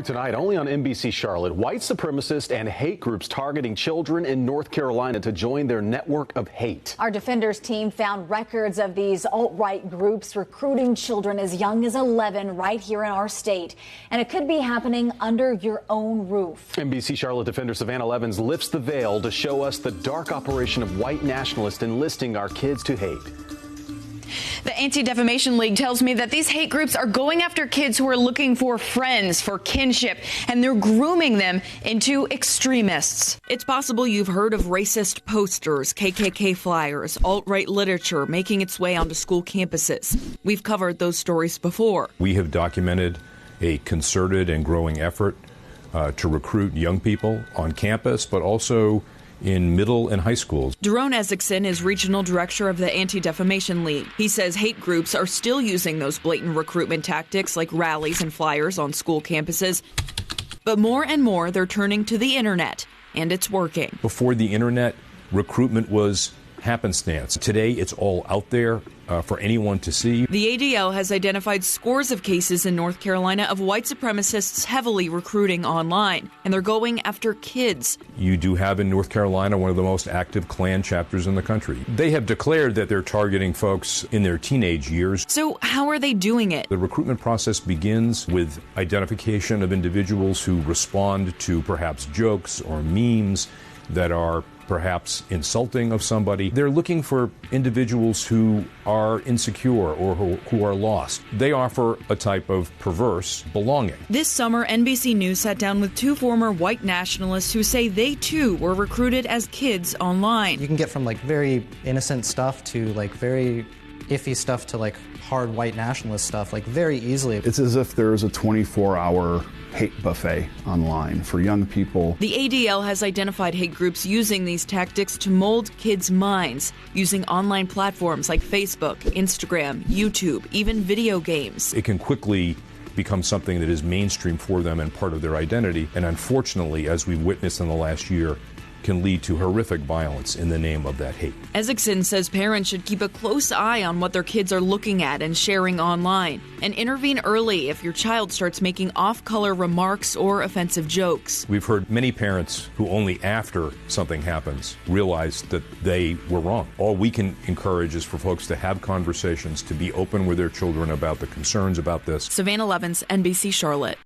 Tonight, only on NBC Charlotte, white supremacists and hate groups targeting children in North Carolina to join their network of hate. Our Defenders team found records of these alt-right groups recruiting children as young as 11 right here in our state. And it could be happening under your own roof. NBC Charlotte Defender Savannah Levins lifts the veil to show us the dark operation of white nationalists enlisting our kids to hate. The Anti-Defamation League tells me that these hate groups are going after kids who are looking for friends, for kinship, and they're grooming them into extremists. It's possible you've heard of racist posters, KKK flyers, alt-right literature making its way onto school campuses. We've covered those stories before. We have documented a concerted and growing effort to recruit young people on campus, but also in middle and high schools. Daron Ezekson is regional director of the Anti-Defamation League. He says hate groups are still using those blatant recruitment tactics like rallies and flyers on school campuses. But more and more, they're turning to the internet, and it's working. Before the internet, recruitment was happenstance. Today, it's all out there for anyone to see. The ADL has identified scores of cases in North Carolina of white supremacists heavily recruiting online, and they're going after kids. You do have in North Carolina one of the most active Klan chapters in the country. They have declared that they're targeting folks in their teenage years. So how are they doing it? The recruitment process begins with identification of individuals who respond to perhaps jokes or memes that are perhaps insulting of somebody. They're looking for individuals who are insecure or who are lost. They offer a type of perverse belonging. This summer, NBC News sat down with two former white nationalists who say they too were recruited as kids online. You can get from like very innocent stuff to like very iffy stuff to like hard white nationalist stuff like very easily. It's as if there's a 24-hour hate buffet online for young people. The ADL has identified hate groups using these tactics to mold kids' minds, using online platforms like Facebook, Instagram, YouTube, even video games. It can quickly become something that is mainstream for them and part of their identity, and unfortunately, as we've witnessed in the last year, can lead to horrific violence in the name of that hate. Ezekson says parents should keep a close eye on what their kids are looking at and sharing online, and intervene early if your child starts making off-color remarks or offensive jokes. We've heard many parents who only after something happens realize that they were wrong. All we can encourage is for folks to have conversations, to be open with their children about the concerns about this. Savannah Levins, NBC Charlotte.